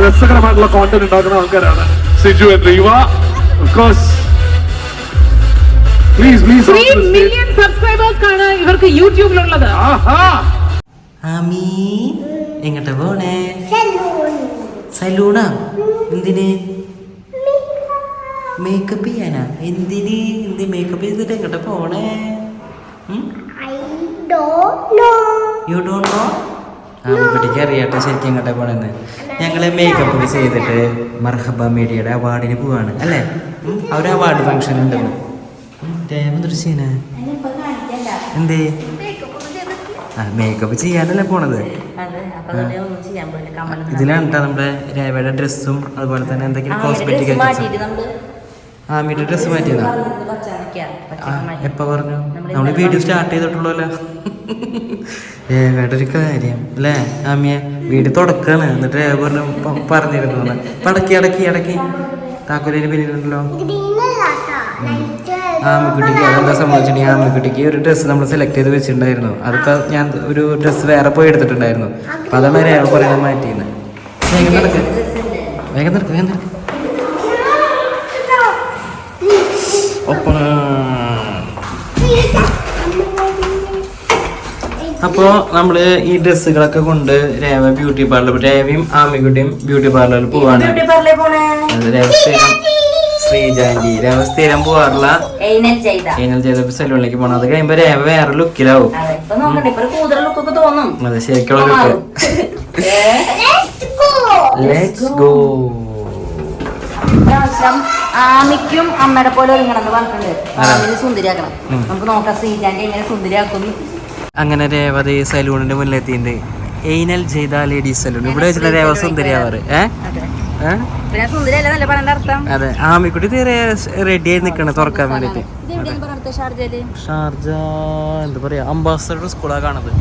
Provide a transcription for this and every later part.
രസകരമായിട്ടുള്ള കോണ്ടന്റ് ഉണ്ടാക്കുന്ന ആൾക്കാരാണ് Siju and Reeva. Of course please 3 million subscribers ആണ് ഇവർക്ക് യൂട്യൂബിലുള്ളത്. ആമി എങ്ങോട്ടാ പോണേ? സലൂണാ? എന്തിന്? മേക്കപ്പ് ചെയ്യാനാ? എന്തിന്? എന്ത് മേക്കപ്പ് ചെയ്തിട്ട് എങ്ങോട്ടാ പോണേ? You don't know? ആമിക്കുട്ടിക്ക് അറിയാട്ടെ ശരിക്കും എങ്ങോട്ടാ പോണെന്ന്. ഞങ്ങള് മേക്കപ്പ് ഒക്കെ ചെയ്തിട്ട് മർഹബ മീഡിയയുടെ അവാർഡിന് പോവാണ് അല്ലേ? ഒരു അവാർഡ് ഫംഗ്ഷൻ ഉണ്ടെന്ന്. എന്തേ? മേക്കപ്പ് ചെയ്യാനല്ലേ പോണത്? ഇതിലാണ് കേട്ടോ നമ്മുടെ രേവയുടെ ഡ്രസ്സും അതുപോലെ തന്നെ എന്തെങ്കിലും കോസ്മെറ്റിക് ആമിയുടെ ഡ്രസ്സ് മാറ്റിയതാ. എപ്പോ പറഞ്ഞു? നമ്മള് വീഡിയോ സ്റ്റാർട്ട് ചെയ്തിട്ടുള്ളല്ലോ. രേവയുടെ ഒരു കാര്യം അല്ലേ ആമിയെ? വീട് തുടക്കാണ്. എന്നിട്ട് രേവ പറഞ്ഞിരുന്നു അടക്കി താക്കോലിന് പിന്നിലുണ്ടല്ലോ. ആമിക്കുട്ടിക്ക് അതെന്താ സംഭവിച്ചിട്ടുണ്ടെങ്കിൽ ആമിക്കുട്ടിക്ക് ഒരു ഡ്രസ്സ് നമ്മൾ സെലക്ട് ചെയ്ത് വെച്ചിട്ടുണ്ടായിരുന്നു. അതിപ്പോൾ ഞാൻ ഒരു ഡ്രസ്സ് വേറെ പോയി എടുത്തിട്ടുണ്ടായിരുന്നു. അപ്പം അതാണ് രേവ പറയുന്നത് മാറ്റിയത്. വേഗം നടക്ക്. അപ്പോൾ നമ്മൾ ഈ ഡ്രസ്സുകളൊക്കെ കൊണ്ട് രേവ ബ്യൂട്ടി പാർലർ, രേവയും ആമിക്കുട്ടിയും ബ്യൂട്ടി പാർലറിൽ പോവാണ്. ശ്രീജാൻജി രേവ സ്ഥിരം പോവാറില്ല ഏനൽ ചെയ്ത സലൂണിലേക്ക് പോകണം. അത് കഴിയുമ്പോ രേവ വേറെ ലുക്കിലാവും. അതെ ശരിക്കുള്ള ലുക്ക്. Let's go. ആമിക്കും അമ്മയുടെ പോലെ ഒരുങ്ങണം പറഞ്ഞിട്ടുണ്ട്. സുന്ദരിയാക്കണം. നമുക്ക് നോക്കാം ശ്രീജാൻജി എങ്ങനെ സുന്ദരിയാക്കുന്നു. അങ്ങനെ രേവതി സലൂണിന്റെ മുന്നിലെത്തിണ്ട്. ഏനൽ ചെയ്ത ലേഡീസ് സലൂൺ. ഇവിടെ വെച്ചിട്ട് രേവ സുന്ദരിയാവാറ്. അതെ ആമിക്കുട്ടി റെഡി ആയി നിക്കണ തുറക്കാൻ വേണ്ടിട്ട്. ഷാർജ എന്താ പറയാ അംബാസഡർ സ്കൂളാ കാണുന്നത്.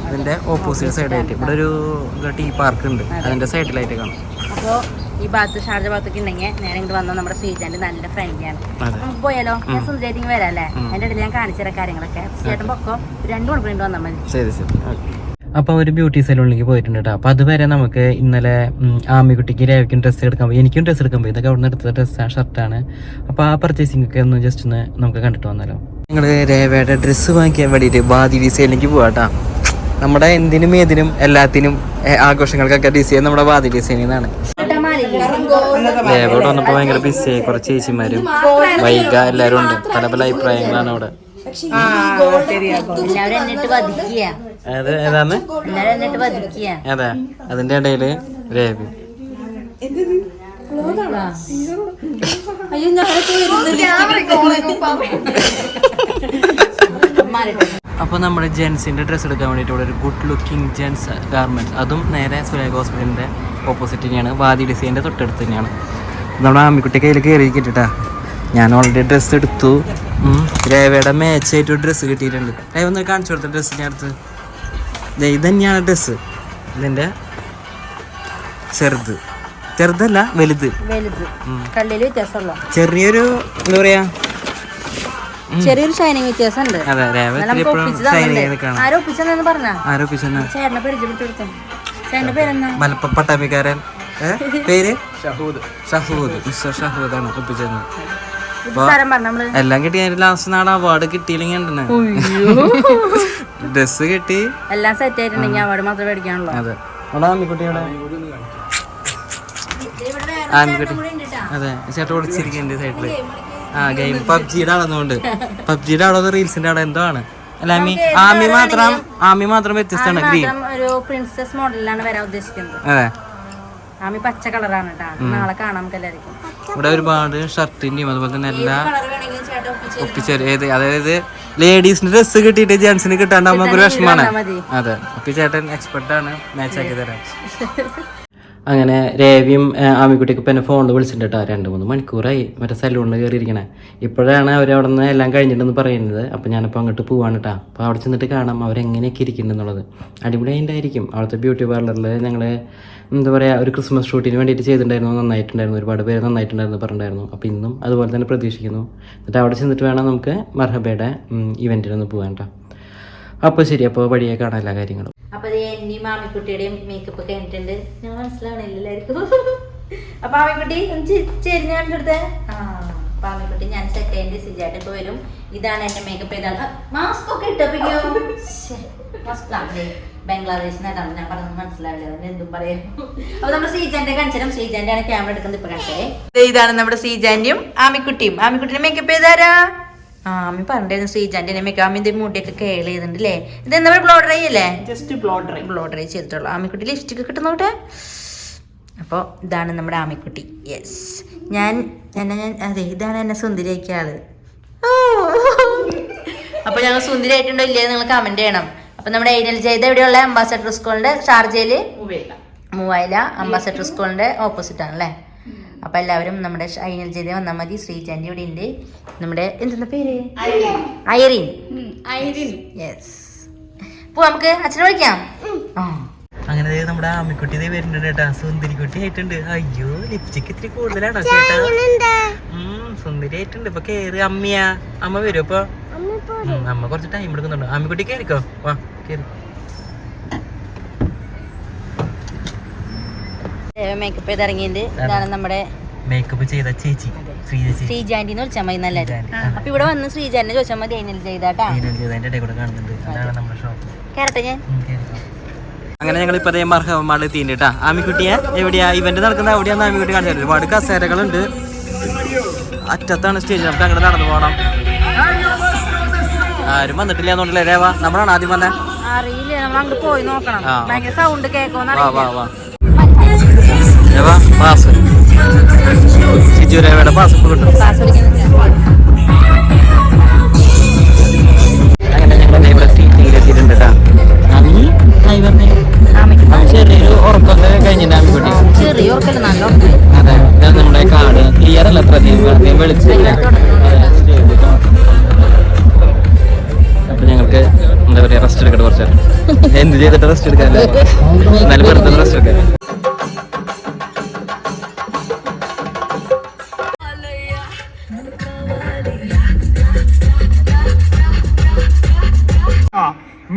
അതിന്റെ ഓപ്പോസിറ്റ് സൈഡായിട്ട് ഇവിടെ ഒരു ടീ പാർക്ക് ഉണ്ട്. അതിന്റെ സൈഡിലായിട്ട് കാണും. അപ്പോ ഈ ഭാഗത്ത് ഷാർജ ഭാഗത്തൊക്കെ ഉണ്ടെങ്കിൽ നേരെ ഇങ്ങോട്ട് വന്നാൽ നമ്മുടെ ശ്രീജാന്റെ നല്ല ഫ്രണ്ടാണ്. നമുക്ക് പോയാലോ? ഞാൻ സുന്ദരിയായിട്ട് വരാം അല്ലേ? എന്റെ ഇടയിൽ ഞാൻ കാണിച്ചു തരാം കാര്യങ്ങളൊക്കെ. ചേട്ടൻ പൊക്കോ 2 മണിക്കൂർ വന്നാൽ മതി. ശരി. അപ്പോൾ ഒരു ബ്യൂട്ടി സലൂണിലേക്ക് പോയിട്ടുണ്ട് കേട്ടോ. അപ്പോൾ അതുവരെ നമുക്ക് ഇന്നലെ ആമിക്കുട്ടിക്ക് രേവയ്ക്കും ഡ്രസ്സ് എടുക്കാൻ പോയി, എനിക്കും ഡ്രസ്സ് എടുക്കാൻ പോയി. ഇതൊക്കെ അവിടെ നിന്ന് എടുത്ത ഡ്രസ്സാണ്, ഷർട്ടാണ്. അപ്പോൾ ആ പർച്ചേസിംഗ് ഒക്കെ ഒന്ന് ജസ്റ്റ് ഒന്ന് നമുക്ക് കണ്ടിട്ട് വന്നാലോ. ഞങ്ങൾ രേവയുടെ ഡ്രസ്സ് വാങ്ങിക്കാൻ വേണ്ടിയിട്ട് ബാദി ഡിസൈനിലേക്ക് പോവാം കേട്ടോ. നമ്മുടെ എന്തിനും ഏതിനും എല്ലാത്തിനും ആഘോഷങ്ങൾക്കൊക്കെ ഡിസൈൻ നമ്മുടെ ബാദി ഡിസൈനിൽ നിന്നാണ്. രേവയോട് വന്നപ്പോൾ ഭയങ്കര ബിസിയായി. കുറച്ച് ചേച്ചിമാരും വൈക എല്ലാവരും ഉണ്ട്. പല പല അഭിപ്രായങ്ങളാണ് അവിടെ. അതെ അതിന്റെ ഇടയില് രേവി അപ്പോൾ നമ്മുടെ ജെൻസിന്റെ ഡ്രസ്സ് എടുക്കാൻ വേണ്ടിയിട്ട് ഇവിടെ ഒരു ഗുഡ് ലുക്കിംഗ് ജെൻസ് ഗാർമെന്റ്സ്, അതും നേരെ സുരേഖ ഹോസ്പിറ്റലിന്റെ ഓപ്പോസിറ്റ് തന്നെയാണ്. വാദി ഡിസൈൻ്റെ തൊട്ടടുത്ത് തന്നെയാണ്. നമ്മുടെ ആമിക്കുട്ടി കയ്യിൽ കയറി കിട്ടിട്ടാ. ഞാൻ ഓൾറെഡി ഡ്രസ്സ് എടുത്തു. രേവയുടെ മാച്ചായിട്ട് ഒരു ഡ്രസ്സ് കിട്ടിയിട്ടുണ്ട്. രേവ ഒന്ന് കാണിച്ചു കൊടുത്ത ഡ്രസ്സിൻ്റെ അടുത്ത് ഇത് തന്നെയാണ് ഡ്രസ്സ്. ഇതിൻ്റെ ചെറുതല്ല വലുത്. ചെറിയൊരു എന്താ പറയാ ചെറിയൊരു ഷൈനിങ് വ്യത്യാസമുണ്ട്. അതെ രേവ മലപ്പുറം പട്ടാമ്പിക്കാരൻ പേര് മിസ്റ്റർ ഷഹൂദാണ് ഒപ്പിച്ചത്. എല്ലാം കിട്ടി. ലാസ്റ്റ് നാളെ അവാർഡ് കിട്ടിയില്ലെങ്കിൽ ഡ്രസ് കിട്ടി എല്ലാം സെറ്റ് ആയിട്ടുണ്ടെങ്കിൽ അവാർഡ് മാത്രമേ മേടിക്കാനുള്ളൂ. അതെ ആമിക്കുട്ടിയുടെ ആമിക്കുട്ടി അതെ ചേട്ടൻ ഓടിച്ചിരിക്കുന്നുണ്ട് സൈഡില്. ഗെയിം പബ്ജിയുടെ ആളെന്നുകൊണ്ട് പബ്ജിയുടെ ആളോ റീൽസിന്റെ ആളോ എന്തോ ആണ്. അല്ല ആമി മാത്രം വ്യത്യസ്തമാണ്. ഗ്രീൻ ഒരു പ്രിൻസസ് മോഡലിലാണ് വരാൻ ഉദ്ദേശിക്കുന്നത്. അതെ ആമി പച്ച കളറാണ് കേട്ടോ. നാളെ കാണാം നമുക്ക് എല്ലാവർക്കും. ഇവിടെ ഒരുപാട് ഷർട്ടിന്റെയും അതുപോലെ തന്നെ എല്ലാ ഒപ്പിച്ചേരും. അതായത് ലേഡീസിന്റെ ഡ്രസ്സ് കിട്ടിയിട്ട് ജെന്റ്സിന് കിട്ടാണ്ട് നമുക്കൊരു വിഷമാണ്. അതെ അപ്പൊ ചേട്ടൻ എക്സ്പെർട്ടാണ്, മാച്ച് ആക്കി തരാം. അങ്ങനെ രേവിയും ആമിക്കുട്ടിക്ക് ഇപ്പം എന്നെ ഫോണിൽ വിളിച്ചിട്ടുണ്ട് കേട്ടോ. 2-3 മണിക്കൂറായി മറ്റേ സലൂണിൽ കയറിയിരിക്കണേ. ഇപ്പോഴാണ് അവർ അവിടെ നിന്ന് എല്ലാം കഴിഞ്ഞിട്ടെന്ന് പറയുന്നത്. അപ്പോൾ ഞാനിപ്പോൾ അങ്ങോട്ട് പോവാണ് കേട്ടോ. അപ്പോൾ അവിടെ ചെന്നിട്ട് കാണാം അവരെങ്ങനെയൊക്കെ ഇരിക്കുന്നുണ്ടെന്നുള്ളത്. അടിപൊളിയായിട്ടുണ്ടായിരിക്കും. അവിടുത്തെ ബ്യൂട്ടി പാർലറിൽ ഞങ്ങൾ എന്താ പറയുക ഒരു ക്രിസ്മസ് ഷൂട്ടിന് വേണ്ടിയിട്ട് ചെയ്തിട്ടുണ്ടായിരുന്നു. നന്നായിട്ടുണ്ടായിരുന്നു. ഒരുപാട് പേര് നന്നായിട്ടുണ്ടായിരുന്നു പറഞ്ഞിട്ടുണ്ടായിരുന്നു. അപ്പോൾ ഇന്നും അതുപോലെ തന്നെ പ്രതീക്ഷിക്കുന്നു. എന്നിട്ട് അവിടെ ചെന്നിട്ട് വേണം നമുക്ക് മർഹബയുടെ ഇവൻറ്റിനൊന്ന് പോകാൻ കേട്ടോ. അപ്പോൾ ശരി, അപ്പോൾ വഴിയെ കാണാം എല്ലാ കാര്യങ്ങളും. അപ്പൊ അത് എന്റെയും മാമിക്കുട്ടിയുടെയും മേക്കപ്പ് ഒക്കെ കഴിഞ്ഞിട്ടുണ്ട്. ഞങ്ങൾ മനസ്സിലാവണില്ല എല്ലാവർക്കും. അപ്പൊ മാമിക്കുട്ടി ഒന്ന് ചെരിഞ്ഞ് കണ്ടെടുത്തേ. മാമിക്കുട്ടി ഞാൻ സെക്കൻഡ് സിജായിട്ട് ഇപ്പൊ വരും. ഇതാണ് എന്റെ മേക്കപ്പ് ചെയ്താണ്. മാസ്ക് ഒക്കെ ഇട്ടപ്പിക്കോ ബംഗ്ലാദേശിൽ നിന്നാണ് ഞാൻ പറഞ്ഞത് മനസ്സിലാവില്ല. എന്തും പറയാം. അപ്പൊ നമ്മുടെ ശ്രീജാന്റെ കാണിച്ചാലും ശ്രീജാന്റെ ആണ് ക്യാമറ എടുക്കുന്നത്. ഇപ്പൊ കാണിച്ചേ ഇതാണ് നമ്മുടെ ശ്രീജാന്റെയും ആമിക്കുട്ടിയും. ആമിക്കുട്ടിന്റെ മേക്കപ്പ് ചെയ്താരാ? ആമി പറഞ്ഞിരുന്നു ശ്രീജാന്റെ മേക്കപ്പ്. ആമിന്റെ മുടിയൊക്കെ കേൾ ചെയ്തിട്ടുണ്ട് അല്ലേ? ഇത് എന്താ പറയുക ബ്ലോഡർ ചെയ്യല്ലേ? ജസ്റ്റ് ബ്ലോഡർ ചെയ്തിട്ടുള്ളൂ. ആമിക്കുട്ടി ലിപ്സ്റ്റിക് കിട്ടുന്നോട്ടെ. അപ്പോൾ ഇതാണ് നമ്മുടെ ആമിക്കുട്ടി. യെസ് ഞാൻ അതെ ഇതാണ് എന്നെ സുന്ദരിയാക്കിയ ആള്. അപ്പൊ ഞങ്ങൾ സുന്ദരിയായിട്ടുണ്ടോ ഇല്ലേ നിങ്ങൾ കമന്റ് ചെയ്യണം. അപ്പൊ നമ്മുടെ ഐനൽ ജയ്ദ എവിടെയുള്ള അംബാസഡർ സ്കൂളിന്റെ ഷാർജയില് മൂവായില അംബാസഡർ സ്കൂളിന്റെ ഓപ്പോസിറ്റ് ആണല്ലേ. അപ്പൊ എല്ലാവരും നമ്മുടെ ഐനൽ ജയ്ദ വന്നാൽ മതി. ശ്രീജാന്റെ ഇവിടെ ഉണ്ട്. നമ്മുടെ എന്തെന്ന പേര്? ഐറിൻ. യെസ് പോ നമുക്ക് അച്ഛനെ വിളിക്കാം. അങ്ങനെ നമ്മുടെ ആമിക്കുട്ടി വരുന്നുണ്ട് കേട്ടാ. സുന്ദരിക്കുട്ടി ആയിട്ടുണ്ട്. അയ്യോ ലിപ്സ്റ്റിക് ഇത്തിരി കൂടുതലാണോ ചേട്ടാ? സുന്ദരി ആയിട്ടുണ്ട്. ഇപ്പൊ കേറി അമ്മയാ. അമ്മ വരും ഇപ്പൊ. അമ്മ കുറച്ച് ടൈം എടുക്കുന്നുണ്ട്. ആമിക്കുട്ടി കേറിക്കോ. വാ കേറി. മേക്കപ്പ് ചെയ്ത് ഇറങ്ങിയിട്ട് ഇതാണ് നമ്മുടെ മേക്കപ്പ് ചെയ്ത ചേച്ചി ശ്രീജാന്റിന്ന് വിളിച്ചാൽ മതി. നല്ല അപ്പൊ ഇവിടെ വന്ന് ശ്രീജാന്റിനെ ചോദിച്ചാൽ മതി. ഐനൽ ചെയ്താട്ടാ കാണുന്നുണ്ട്. അതാണ് നമ്മുടെ ഷോപ്പ്. കേരട്ടെ ഞാൻ. അങ്ങനെ ഞങ്ങൾ ഇപ്പൊ മർഹമാള് എത്തിയിട്ടാ. ആമിക്കുട്ടിയെ എവിടെയാ ഇവന്റ് നടക്കുന്നത്? എവിടെയാന്ന് ആമിക്കുട്ടി കാണിച്ചു. ഒരുപാട് കസേരകളുണ്ട്. അറ്റത്താണ് സ്റ്റേജ്. നമുക്ക് അങ്ങോട്ട് നടന്നു പോകണം. ആരും വന്നിട്ടില്ല എന്നുണ്ടല്ലേ രേവ? നമ്മളാണ് ആദ്യം വന്നേ. അറിയില്ല, നമ്മൾ അങ്ങോട്ട് പോയി നോക്കണം. ഭയങ്കര സൗണ്ട് കേൾക്കുമെന്ന് പാസ് സിജു രേവയുടെ പാസ് ഇപ്പൊ കിട്ടും. അങ്ങനെ ഞങ്ങൾ ഇവിടെ സീറ്റിംഗിൽ എത്തിയിട്ടുണ്ട് കേട്ടാ. ചെറിയൊരു ഉറപ്പൊക്കെ കഴിഞ്ഞിട്ട് ആമിക്കുട്ടി. ചെറിയ ഉറക്കല്ല, നല്ല അതെ ഇതാണ് നമ്മുടെ കാർഡ്. ക്ലിയർ അല്ല, പ്രദീപ് വിളിച്ചില്ല. അപ്പൊ ഞങ്ങൾക്ക് എന്താ പറയാ റെസ്റ്റ് എടുക്കട്ടെ കുറച്ച്. എന്ത് ചെയ്തിട്ട് റെസ്റ്റ് എടുക്കാല്ലേ? നല്ല വെറുതെ റെസ്റ്റ് എടുക്കാൻ.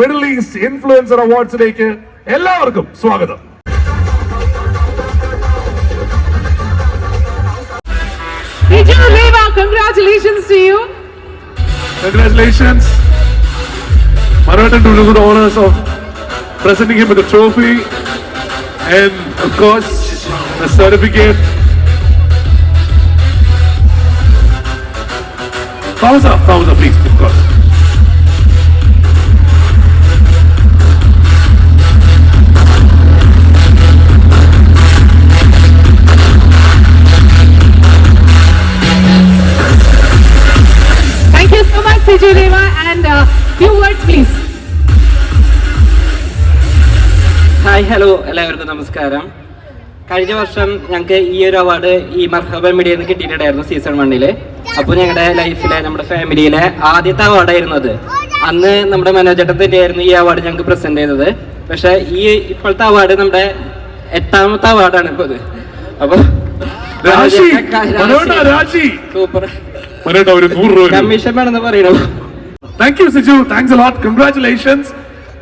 മിഡിൽ ഈസ്റ്റ് ഇൻഫ്ലുവൻസർ അവാർഡ്സിലേക്ക് എല്ലാവർക്കും സ്വാഗതം. Congratulations to you. Congratulations. Marathon to do the honors of presenting him with the trophy and of course the certificate. Thumbs up please, of course. Thank you so much, Siju Reva, and few words, please. Hi hello എല്ലാവർക്കും നമസ്കാരം. കഴിഞ്ഞ വർഷം ഞങ്ങൾക്ക് ഈ ഒരു award ഈ മർഹബ മീഡിയയിൽ നിന്ന് കിട്ടിയിട്ടുണ്ടായിരുന്നു സീസൺ 1. അപ്പോൾ ഞങ്ങളുടെ ലൈഫിലെ നമ്മുടെ ഫാമിലിയിലെ ആദ്യത്തെ അവാർഡായിരുന്നു അത്. അന്ന് നമ്മുടെ മനോജേട്ടത്തിൻ്റെ ആയിരുന്നു ഈ അവാർഡ് ഞങ്ങൾക്ക് പ്രസന്റ് ചെയ്തത്. പക്ഷെ ഈ ഇപ്പോഴത്തെ അവാർഡ് നമ്മുടെ 8ാമത്തെ അവാർഡാണ് ഇപ്പോൾ ഇത്. അപ്പോൾ സൂപ്പർ കമ്മീഷൻ വേണമെന്ന് പറയണോ? Thank you Siju, thanks a lot, congratulations.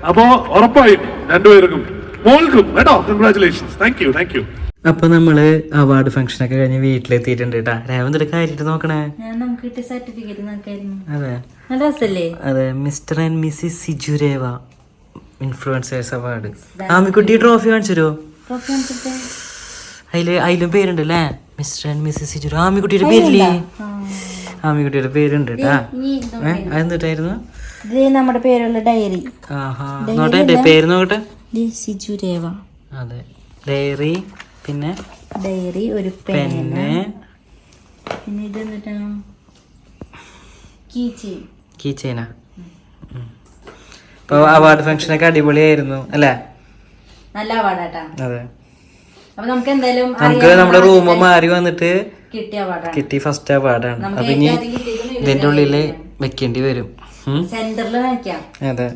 അപ്പോ ഉറപ്പായും രണ്ടുപേർക്കും മോൾക്കും കേട്ടോ കൺഗ്രാറ്റുലേഷൻസ്. Thank you. അപ്പൊ നമ്മള് അവാർഡ് ഫംഗ്ഷൻ ഒക്കെ കഴിഞ്ഞ് വീട്ടിലെത്തിയിട്ടുണ്ട് കേട്ടാ. രേവന്ത് കാര്യമായിട്ട് നോക്കണേ. നമുക്ക് കിട്ടിയ സർട്ടിഫിക്കറ്റ് നോക്കായിരുന്നു. അതെ നല്ല രസല്ലേ? അതെ, Mr and Mrs Siju Reva influencers award. ആമിക്കുട്ടി ട്രോഫി കാണിച്ചു തരുമോ? അതിലും പേരുണ്ട് അല്ലേ? Mr and Mrs Siju. ആമിക്കുട്ടിയുടെ പേരില്ലേ? ആമിക്കുട്ടിയുടെ പേരുണ്ട് കേട്ടാ. അതെന്തിട്ടായിരുന്നു? നമ്മുടെ പേരുള്ള ഡയറി. നോട്ടെ പേര് നോക്കട്ടെ. സിജു രേവ. അതെ, ഡയറി. പിന്നെ ഡയറി, ഒരു പെന്ന്, പിന്നെ ഇത് എന്നിട്ടാണ് കീ ചെയിനാ. ഇപ്പൊ അവാർഡ് ഫംഗ്ഷൻ ഒക്കെ അടിപൊളിയായിരുന്നു അല്ലേ? നല്ല അവാർഡാട്ടാ. അതെ, അപ്പൊ നമുക്ക് എന്തായാലും നമുക്ക് നമ്മുടെ റൂമ് മാറി വന്നിട്ട് കിട്ടി ഫസ്റ്റ് അവാർഡാണ്. അപ്പൊ ഇനി ഇതിന്റെ ഉള്ളില് വെക്കേണ്ടി വരും. സെന്ററിൽ വെക്കാം. അതെ,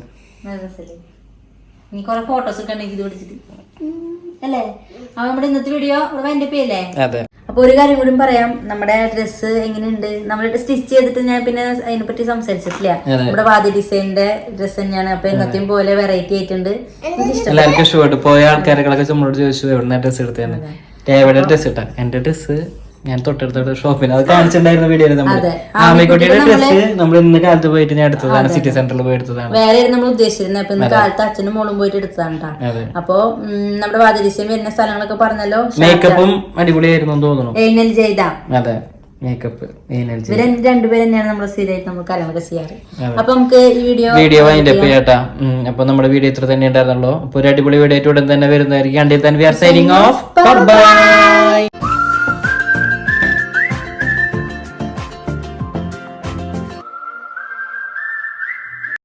ഇനി കുറെ ഫോട്ടോസ് ഒക്കെ ഉണ്ടെങ്കിൽ ഇത് പിടിച്ചിട്ട് അല്ലേ? അപ്പൊ നമ്മുടെ ഇന്നത്തെ വീഡിയോ ഇവിടെ വൈൻഡപ്പ് ചെയ്യല്ലേ? അതെ. അപ്പൊ ഒരു കാര്യം കൂടി പറയാം, നമ്മുടെ ഡ്രസ്സ് എങ്ങനെയുണ്ട്, നമ്മൾ സ്റ്റിച്ച് ചെയ്തിട്ട് ഞാൻ പിന്നെ അതിനെപ്പറ്റി സംസാരിച്ചിട്ടില്ല. നമ്മുടെ വാദി ഡിസൈനിന്റെ ഡ്രസ്സ് തന്നെയാണ്. അപ്പൊ എന്നത്തെയും പോലെ വെറൈറ്റി ആയിട്ടുണ്ട്. എല്ലാവർക്കും ഇഷ്ടപ്പെട്ടു. പോയ ആൾക്കാരൊക്കെ നമ്മളോട് ചോദിച്ചു എവിടെ ഡ്രസ്സ് എടുത്തേന്ന്. എവിടെ ഡ്രസ്സ് ഇട്ടാ? എന്റെ ഡ്രസ്സ് ഞാൻ തൊട്ടടുത്ത ഷോപ്പിൽ അത് കാണിച്ചിട്ടുണ്ടായിരുന്ന വീഡിയോയിൽ നമ്മള് ആമിക്കുട്ടിയുടെ ഡ്രസ്സ് നമ്മൾ ഇന്ന് കാലത്ത് പോയിട്ട് ഞാൻ എടുത്തതാണ്, സിറ്റി സെന്ററിൽ പോയി എടുത്തതാണ്. വേറെ നമ്മൾ ഉദ്ദേശിച്ചിരുന്നത്. അപ്പൊ ഇന്ന് കാലത്ത് അച്ഛനും മോളും പോയിട്ട് എടുത്തതാണ് കേട്ടോ. അപ്പൊ നമ്മുടെ വാദി ഡിസൈൻ വരുന്ന സ്ഥലങ്ങളൊക്കെ പറഞ്ഞല്ലോ. മേക്കപ്പും അടിപൊളിയായിരുന്നു തോന്നുന്നു. ഏനൽ ചെയ്ത അതെ, മേക്കപ്പ് ഇവര് രണ്ടുപേരും തന്നെയാണ് നമ്മൾ സ്ഥിരമായിട്ട് നമ്മൾ കാര്യങ്ങളൊക്കെ ചെയ്യാറ്. അപ്പൊ നമുക്ക് ഈ വീഡിയോ അതിന്റെ ചേട്ടാ. അപ്പൊ നമ്മുടെ വീഡിയോ ഇത്ര തന്നെ ഉണ്ടായിരുന്നല്ലോ. അപ്പൊ ഒരു അടിപൊളി വീഡിയോ ആയിട്ട് ഉടൻ തന്നെ വരുന്നതായിരിക്കും. Until then we are signing off. Bye bye.